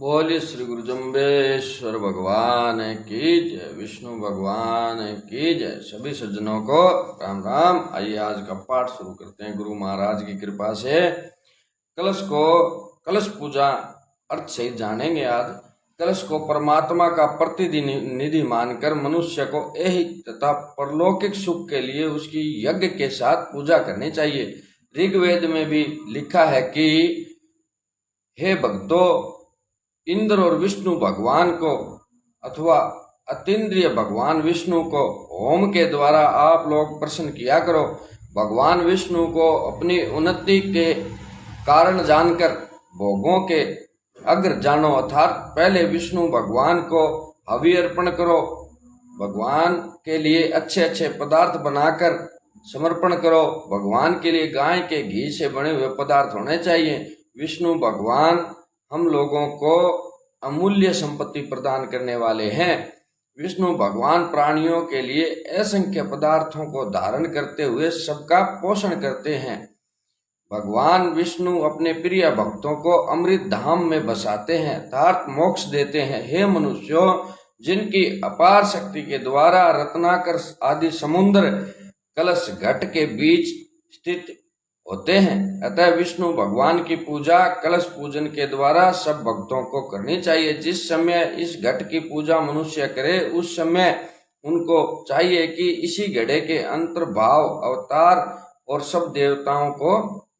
बोलिए श्री गुरु जम्बेश्वर भगवान की जय, विष्णु भगवान की जय। सभी सज्जनों को राम राम। आइए आज का पाठ शुरू करते हैं। गुरु महाराज की कृपा से कलश पूजा अर्थ सहित जानेंगे। आज कलश को परमात्मा का प्रतिनिधि मानकर मनुष्य को ऐहिक तथा परलौकिक सुख के लिए उसकी यज्ञ के साथ पूजा करनी चाहिए। ऋग्वेद में भी लिखा है कि हे भक्तों, इंद्र और विष्णु भगवान को अथवा अतीन्द्रिय भगवान विष्णु को होम के द्वारा आप लोग प्रसन्न किया करो। भगवान विष्णु को अपनी उन्नति के कारण जानकर भोगों के अग्र जानो, अर्थात पहले विष्णु भगवान को हवि अर्पण करो। भगवान के लिए अच्छे अच्छे पदार्थ बनाकर समर्पण करो। भगवान के लिए गाय के घी से बने हुए पदार्थ होने चाहिए। विष्णु भगवान हम लोगों को अमूल्य संपत्ति प्रदान करने वाले हैं। विष्णु भगवान प्राणियों के लिए असंख्य पदार्थों को धारण करते हुए सबका पोषण करते हैं। भगवान विष्णु अपने प्रिय भक्तों को अमृत धाम में बसाते हैं, अर्थात मोक्ष देते हैं। हे मनुष्यों, जिनकी अपार शक्ति के द्वारा रत्नाकर आदि समुद्र कलश घट के बीच स्थित होते हैं, अतः विष्णु भगवान की पूजा कलश पूजन के द्वारा सब भक्तों को करनी चाहिए। जिस समय इस घट की पूजा मनुष्य करे, उस समय उनको चाहिए कि इसी घड़े के अंतर्भाव अवतार और सब देवताओं को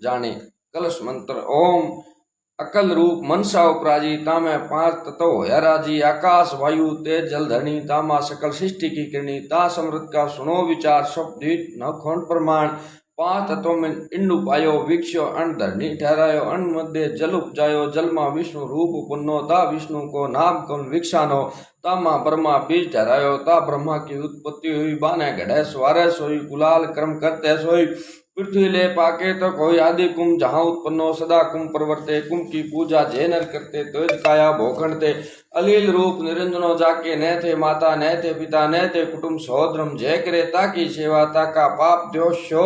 जाने। कलश मंत्र ओम अकल रूप मनसा उपराजी तामे पांच तत्व होया राजी। आकाश वायु तेज जल धरणी तामा सकल सृष्टि की करनी। ता समृत का सुनो विचार सब न खोण प्रमाण। पांच तत्वों में इंड उपायो विक्षो अन्न धरणी ठहरायो। अन्न मध्य जल उपजायो जलमा विष्णु रूप उपन्नो। ता विष्णु को नाम कौन विक्षानो। तामा ब्रह्मा बीज ठहरायो। ता ब्रह्मा की उत्पत्ति हुई बाने घड़े स्वारे सोई। गुलाल कर्म करते सोई पृथ्वी ले पाके तो कोई आदि कुम जहाँ उत्पन्नो सदा कुम प्रवर्ते। कुम की पूजा जय नर करते तेज काया भोखंडते। अलील रूप निरंजनो जाके न थे माता न थे पिता न थे कुटुंब सहोदरम जय करे। ताकि सेवा ताका पाप द्योशो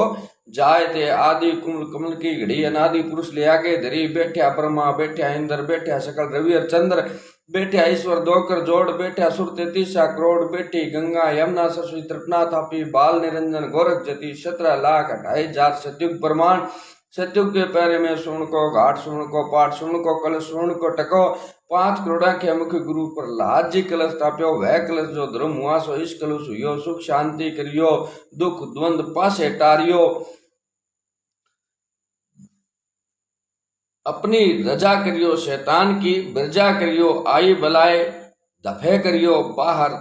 जाय थे। आदि कुमल कमल की घड़ी अनादि पुरुष ले आगे धरी। बैठ्या ब्रह्मा बैठ्या इंद्र बैठ्या सकल रवि और चंद्र। बैठ्या ईश्वर दोकर जोड़। बैठ्या सुर 33 करोड़। बैठी गंगा यमुना सरस्वती तृपना तापी बाल निरंजन गोरख जति। 17 लाख 28,000 सत्युग प्रमाण। सत्युग के पैरे में स्वर्ण को घाट स्वर्ण को पाठ स्वर्ण को कलश स्वर्ण को टको। 5 करोड़ के मुख्य गुरु प्रहलाद जी कलश स्थाप्यो। वह कलश जो धर्म हुआ सो इस कलश हुयो। सुख शांति करियो दुख द्वंद पासे टारियो। अपनी रजा करियो शैतान की बिरजा करियो। आई बलाए दफे करियो बाहर।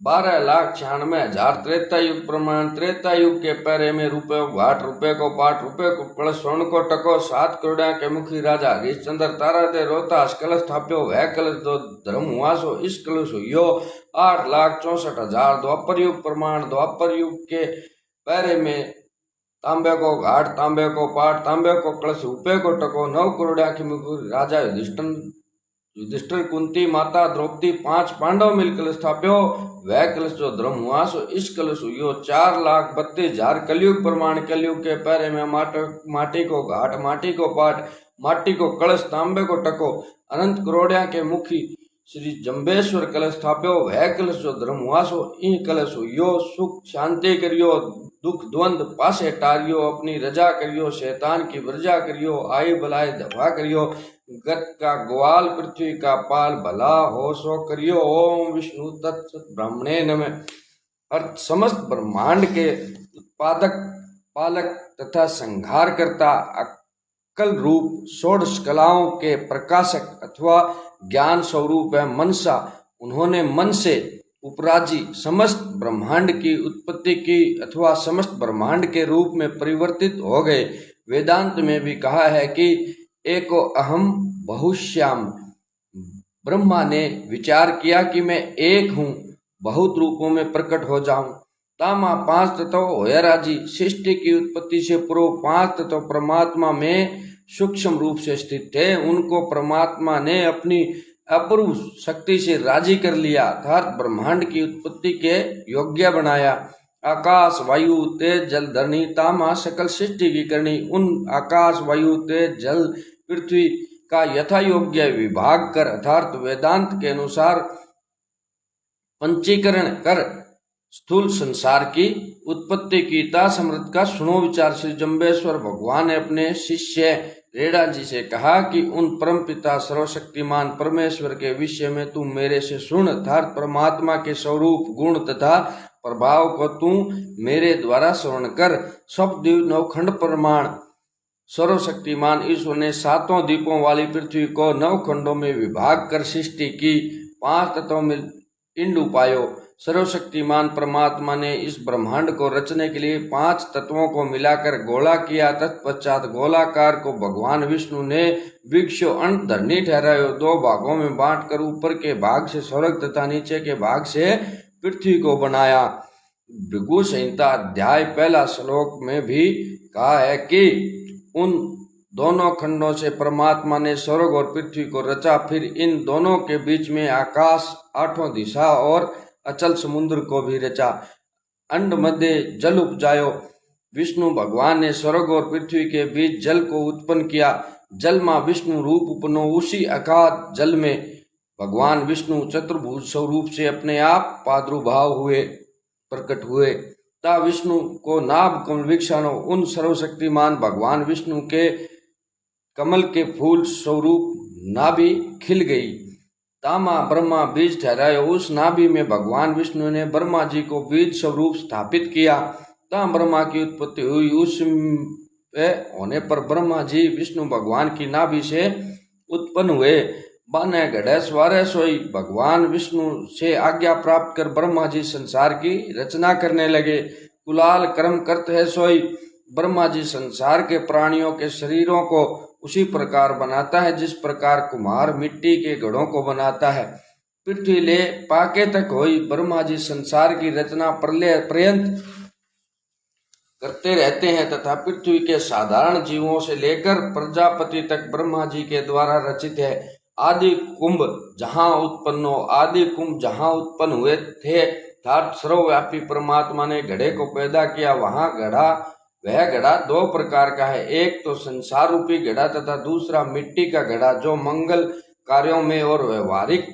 12,96,000 त्रेता युग प्रमाण। त्रेता युग के पैरे में रुपये घाट रुपये को पाठ रुपये को कलश स्वर्ण को टको। 7 करोड़ के मुखी राजा हरिश्चंद्र तारा दे रोहतास कलश स्थाप्यो। वह कलश जो धर्म हुआ सो इस कलश हुयो। 8,64,000 द्वापर युग प्रमाण। द्वापर युग के पैरे में तांबे को घाट तांबे को पाठ तांबे को कलश रुपये को टको। 9 करोड़ की मुखी राजा युधिष्ठिर कुंती माता द्रौपदी 5 पांडव मिल कलश स्थाप्यो। वह कलश जो धर्म हुआ सो इस कलश हुयो। 4,32,000 कलयुग प्रमाण। कलयुग के पैरे में माटी को घाट माटी को पाठ माटी को कलश तांबे को टको। अनंत करोड़िया के मुखी श्री जम्बेश्वर कलश स्थाप्यो। वह कलश जो धर्म हुआ सो ई कलश हुयो। सुख शांति करियो दुख द्वंद पासे टारियो। अपनी रजा करियो शैतान की वर्जा करियो। आई बलाए दफा करियो। गत का ग्वाल पृथ्वी का पाल भला हो सो करियो। ओम विष्णु तत्सत ब्राह्मणे नमः। अर्थ समस्त ब्रह्मांड के उत्पादक पालक तथा संहार करता अक्कल रूप षोडश कलाओं के प्रकाशक अथवा ज्ञान स्वरूप है मनसा। उन्होंने मन से उपराजी समस्त ब्रह्मांड की उत्पत्ति की अथवा समस्त ब्रह्मांड के रूप में परिवर्तित हो गए। वेदांत में भी कहा है कि एको अहम बहुश्याम। ब्रह्मा ने विचार किया कि मैं एक हूँ, बहुत रूपों में प्रकट हो जाऊं। तामा 5 तत्व होया राजी। सृष्टि की उत्पत्ति से पूर्व 5 तत्व परमात्मा में सूक्ष्म रूप से स्थित थे। उनको परमात्मा ने अपनी अपूर्व शक्ति से राजी कर लिया, अर्थात ब्रह्मांड की उत्पत्ति के योग्य बनाया। आकाश वायु तेज जल धरणी तामा सकल सृष्टि की करनी। उन आकाश वायु तेज जल पृथ्वी का यथा योग्य विभाग कर अर्थात वेदांत के अनुसार पंचीकरण कर स्थूल संसार की उत्पत्ति की ता समृद्ध का सुनो विचार। श्री जम्बेश्वर भगवान ने अपने शिष्य रेडा जी से कहा कि उन परम पिता सर्वशक्तिमान परमेश्वर के विषय में तू मेरे से सुन, अर्थात परमात्मा के स्वरूप गुण तथा प्रभाव को तू मेरे द्वारा श्रवण कर। सब नवखंड प्रमाण सर्वशक्तिमान ईश्वर ने सातों दीपों वाली पृथ्वी को 9 खंडों में विभाग कर सृष्टि की। 5 तत्वों में पिंड उपायो। सर्वशक्तिमान परमात्मा ने इस ब्रह्मांड को रचने के लिए 5 तत्वों को मिलाकर गोला किया। तत्पश्चात गोलाकार को भगवान विष्णु ने वृक्षो अंत धरनी ठहरायो। 2 भागों में बांटकर ऊपर के भाग से स्वर्ग तथा नीचे के भाग से पृथ्वी को बनाया। भृगु संहिता अध्याय 1 श्लोक में भी कहा है कि उन दोनों खंडों से परमात्मा ने स्वर्ग और पृथ्वी को रचा। फिर इन दोनों के बीच में आकाश, 8 दिशा और अचल समुद्र को भी रचा। अंड मध्य जल उपजायो। विष्णु भगवान ने स्वर्ग और पृथ्वी के बीच जल को उत्पन्न किया। जल मां विष्णु रूप उपनो। उसी अगाध जल में भगवान विष्णु चतुर्भुज स्वरूप से अपने आप प्रादुर्भाव हुए, प्रकट हुए। ता विष्णु को नाभ कमल वीक्षाणो। उन सर्वशक्तिमान भगवान विष्णु के कमल के फूल स्वरूप नाभि खिल गई। तामा ब्रह्मा बीज ठहरायो। उस नाभि में भगवान विष्णु ने ब्रह्मा जी को बीज स्वरूप स्थापित किया। ता ब्रह्मा की उत्पत्ति हुई। उस होने पर ब्रह्मा जी विष्णु भगवान की नाभि से उत्पन्न हुए। बाने गढ़े स्वारे सोई। भगवान विष्णु से आज्ञा प्राप्त कर ब्रह्मा जी संसार की रचना करने लगे। कुलाल कर्म करत है सोई। ब्रह्मा जी संसार के प्राणियों के शरीरों को उसी प्रकार बनाता है जिस प्रकार कुम्हार मिट्टी के घड़ों को बनाता है। पृथ्वी ले पाके तक होई। ब्रह्मा जी संसार की रचना प्रलय पर्यंत करते रहते हैं तथा पृथ्वी के साधारण जीवों से लेकर प्रजापति तक ब्रह्मा जी के द्वारा रचित है। आदि कुंभ जहाँ उत्पन्न हो, आदि कुंभ जहाँ उत्पन्न हुए थे, अर्थात सर्वव्यापी परमात्मा ने घड़े को पैदा किया। वह घड़ा 2 प्रकार का है। एक तो संसार रूपी घड़ा तथा दूसरा मिट्टी का घड़ा जो मंगल कार्यों में और व्यवहारिक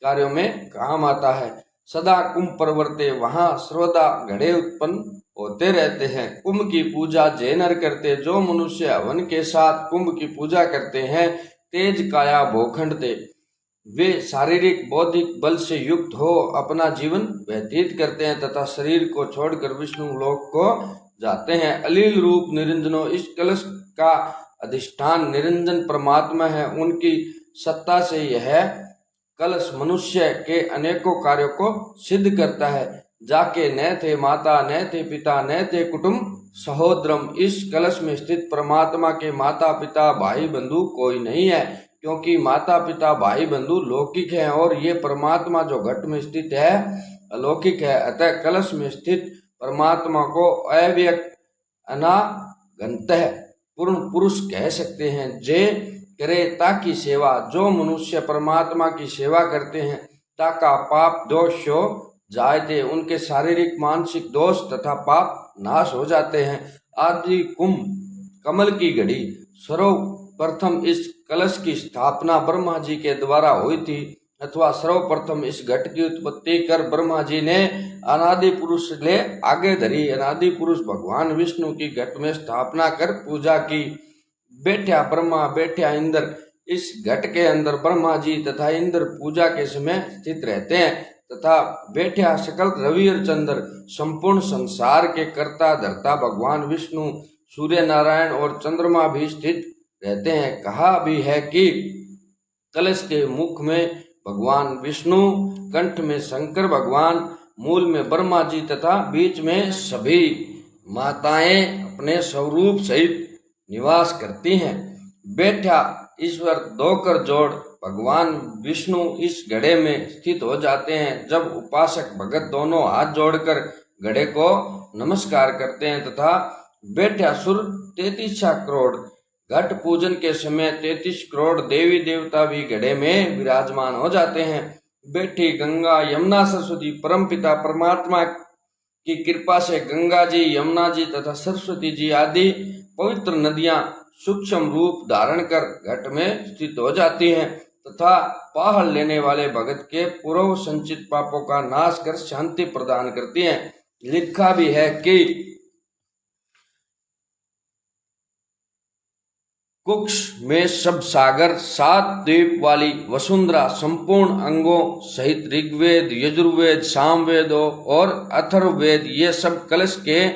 कार्यों में काम आता है। सदा कुंभ प्रवर्ते। वहाँ सर्वदा घड़े उत्पन्न होते रहते हैं। कुंभ की पूजा जैनर करते। जो मनुष्य हवन के साथ कुंभ की पूजा करते हैं तेज काया भोखंड थे। वे शारीरिक बौद्धिक बल से युक्त हो अपना जीवन व्यतीत करते हैं तथा शरीर को छोड़कर विष्णु लोक को जाते हैं। अलील रूप निरंजनो। इस कलश का अधिष्ठान निरंजन परमात्मा है। उनकी सत्ता से यह कलश मनुष्य के अनेकों कार्यों को सिद्ध करता है। जाके न थे माता, न थे पिता, न थे कुटुंब सहोदरम। इस कलश में स्थित परमात्मा के माता पिता भाई बंधु कोई नहीं है, क्योंकि माता पिता भाई बंधु लौकिक हैं और ये परमात्मा जो घट में स्थित है अलौकिक है। अतः कलश में स्थित परमात्मा को अव्यक्त अनागंत पूर्ण पुरुष कह सकते हैं। जे करे ताकि सेवा। जो मनुष्य परमात्मा की सेवा करते हैं ताका पाप दोष हो जाते, उनके शारीरिक मानसिक दोष तथा पाप नाश हो जाते हैं। आदि कुंभ कमल की घड़ी। सर्वप्रथम इस कलश की स्थापना ब्रह्मा जी के द्वारा हुई थी, अथवा सर्वप्रथम इस घट की उत्पत्ति कर ब्रह्मा जी ने अनादि पुरुष ले आगे धरी। अनादि पुरुष भगवान विष्णु की घट में स्थापना कर पूजा की। बैठा ब्रह्मा, बैठा इंद्र। इस घट के अंदर ब्रह्मा जी तथा इंद्र पूजा के समय स्थित रहते हैं तथा बैठा सकल रवि और चंद्र संपूर्ण संसार के कर्ता धर्ता भगवान विष्णु, सूर्य नारायण और चंद्रमा भी स्थित रहते हैं। कहा भी है कि कलश के मुख में भगवान विष्णु, कंठ में शंकर भगवान, मूल में ब्रह्मा जी तथा बीच में सभी माताएं अपने स्वरूप सहित निवास करती हैं। बैठा ईश्वर 2 कर जोड़ भगवान विष्णु इस घड़े में स्थित हो जाते हैं। जब उपासक भगत दोनों हाथ जोड़कर घड़े को नमस्कार करते हैं तथा बैठा सुर 33 करोड़। घट पूजन के समय 33 करोड़ देवी देवता भी घड़े में विराजमान हो जाते हैं। बैठी गंगा यमुना सरस्वती। परम पिता परमात्मा की कृपा से गंगा जी, यमुना जी तथा सरस्वती जी आदि पवित्र नदियां सूक्ष्म रूप धारण कर घट में स्थित हो जाती हैं तथा पाहल लेने वाले भगत के पूर्व संचित पापों का नाश कर शांति प्रदान करती हैं। लिखा भी है कि कुक्ष में सब सागर 7 द्वीप वाली वसुंधरा संपूर्ण अंगों सहित ऋग्वेद, यजुर्वेद, सामवेद और अथर्ववेद ये सब कलश के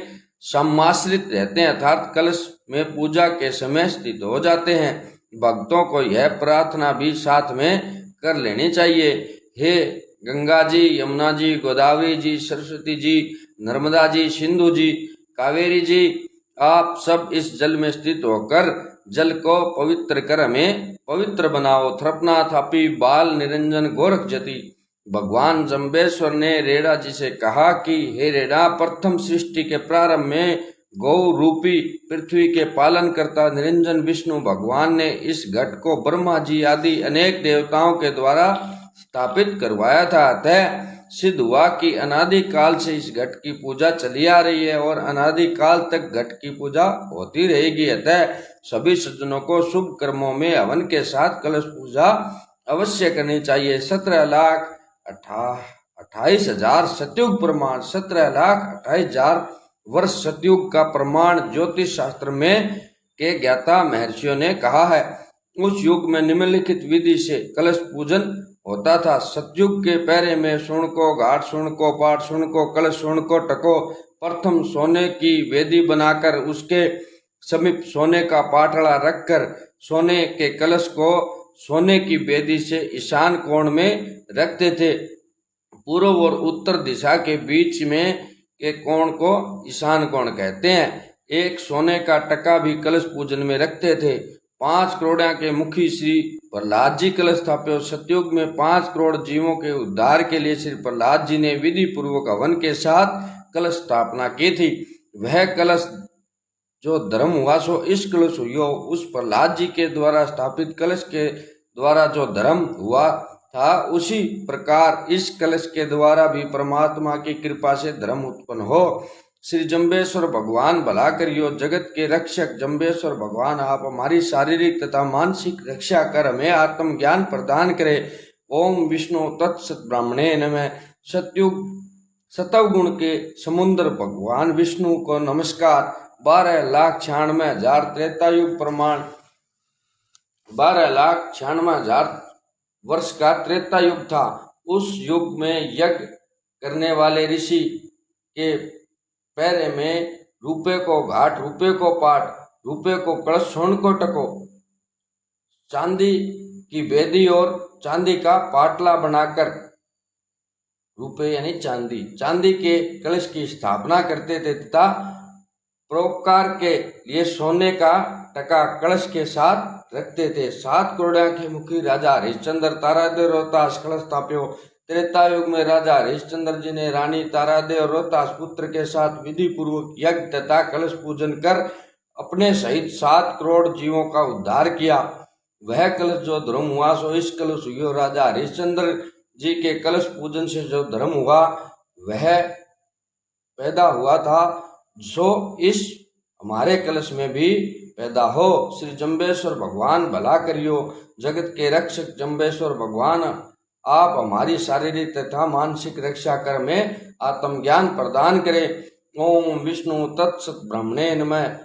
समाश्रित रहते हैं, अर्थात कलश में पूजा के समय स्थित हो जाते हैं। भक्तों को यह प्रार्थना भी साथ में कर लेनी चाहिए। हे गंगा जी, यमुना जी, गोदावरी जी, सरस्वती जी, नर्मदा जी, सिंधु जी, कावेरी जी, आप सब इस जल में स्थित होकर जल को पवित्र कर हमें पवित्र बनाओ। थ्रपना थापी बाल निरंजन गोरख जति। भगवान जम्बेश्वर ने रेणा जी से कहा कि हे रेणा, प्रथम सृष्टि के प्रारंभ में गौ रूपी पृथ्वी के पालन करता निरंजन विष्णु भगवान ने इस घट को ब्रह्मा जी आदि अनेक देवताओं के द्वारा स्थापित करवाया था। अतः सिद्ध हुआ कि अनादि काल से इस घट की पूजा चली आ रही है और अनादि काल तक घट की पूजा होती रहेगी। अतः सभी सज्जनों को शुभ कर्मों में हवन के साथ कलश पूजा अवश्य करनी चाहिए। 17,28,000 सतयुग प्रमाण। 17,28,000 वर्ष सतयुग का प्रमाण ज्योतिष शास्त्र में के ज्ञाता महर्षियों ने कहा है। उस युग में निम्नलिखित विधि से कलश पूजन होता था। सतयुग के पहरे में सुर्ण को, घाट सुर्ण को, पाठ सुर्ण को, कलश सुर्ण को टको। प्रथम सोने की वेदी बनाकर उसके समीप सोने का पाटड़ा रखकर सोने के कलश को सोने की वेदी से ईशान कोण में रखते थे। पूर्व और उत्तर दिशा के बीच में के कोण को ईशान कोण कहते हैं। एक सोने का टका भी कलश पूजन में रखते थे। 5 करोड़ के मुखी श्री प्रहलाद जी कलश स्थापे। सतयुग में 5 करोड़ जीवों के उद्धार के लिए श्री प्रहलाद जी ने विधि पूर्वक हवन के साथ कलश स्थापना की थी। वह कलश जो धर्म हुआ सो इस कलश हुआ। उस प्रहलाद जी के द्वारा स्थापित कलश के द्वारा जो धर्म हुआ था, उसी प्रकार इस कलश के द्वारा भी परमात्मा की कृपा से धर्म उत्पन्न हो। श्री जम्बेश्वर भगवान भला करियो। जगत के रक्षक जम्बेश्वर भगवान, आप हमारी शारीरिक तथा मानसिक रक्षा कर हमें आत्म ज्ञान प्रदान करे। ओम विष्णु तत्सत ब्राह्मणे नमः। सतयुग सतवगुण के समुद्र भगवान विष्णु को नमस्कार। 12,96,000 त्रेतायुग प्रमाण। 12,96,000 वर्ष का त्रेता युग था। उस युग में यज्ञ करने वाले ऋषि के पैरे में रुपए को घाट, रुपए को पाट, रुपए को कलश, स्वर्ण को टको, चांदी की वेदी और चांदी का पाटला बनाकर, रुपए यानी चांदी, चांदी के कलश की स्थापना करते थे तथा परोपकार के लिए सोने का टका कलश के साथ रखते थे। 7 करोड़ के मुखी राजा हरिश्चंद्र तारादेव रोहतास कलश स्थाप्यो। त्रेता युग में राजा हरिश्चंद्र जी ने रानी तारादेव रोहतास पुत्र के साथ विधि पूर्वक यज्ञ तथा कलश पूजन कर अपने सहित 7 करोड़ जीवों का उद्धार किया। वह कलश जो धर्म हुआ सो इस कलश हुआ। राजा हरिश्चंद्र जी के कलश पूजन से जो धर्म हुआ वह पैदा हुआ था, सो इस हमारे कलश में भी पैदा हो। श्री जम्बेश्वर भगवान भला करियो। जगत के रक्षक जम्बेश्वर भगवान, आप हमारी शारीरिक तथा मानसिक रक्षा कर में आत्मज्ञान प्रदान करें। ओम विष्णु तत्सत ब्राह्मणे नमः।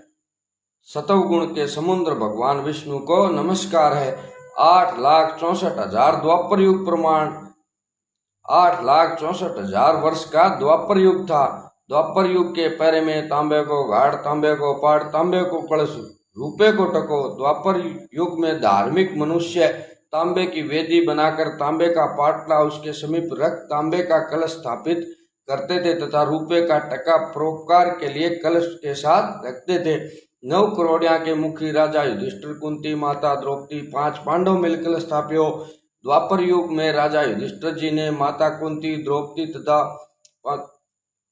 सतवगुण के समुद्र भगवान विष्णु को नमस्कार है। 8,64,000 द्वापर युग प्रमाण। 8,64,000 वर्ष का द्वापर युग था। द्वापर युग के पैरे में तांबे को घाट, तांबे को पाट, तांबे को कलश, रुपए को टको। द्वापर युग में धार्मिक मनुष्य तांबे की वेदी बनाकर तांबे का पाटला उसके समीप रख तांबे का कलश स्थापित करते थे तथा रुपए का टका परोपकार के लिए कलश के साथ रखते थे। 9 करोड़ के मुखी राजा युधिष्ठिर, कुंती माता द्रौपदी, 5 पांडव मिलकर स्थापियो। द्वापर युग में राजा युधिष्ठिर जी ने माता कुंती, द्रौपदी तथा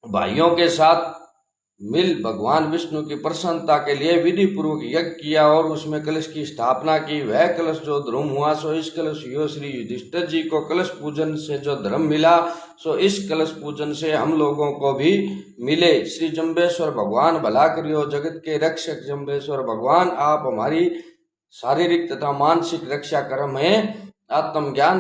भाइयों के साथ मिल भगवान विष्णु की प्रसन्नता के लिए विधि पूर्वक यज्ञ किया और उसमें कलश की स्थापना की। वह कलश जो ध्रुव हुआ सो इस कलश यो श्री युधिष्ठिर जी को कलश पूजन से जो धर्म मिला सो इस कलश पूजन से हम लोगों को भी मिले। श्री जम्बेश्वर भगवान भला करियो, जगत के रक्षक जम्बेश्वर भगवान, आप हमारी शारीरिक तथा मानसिक रक्षा कर हमें आत्मज्ञान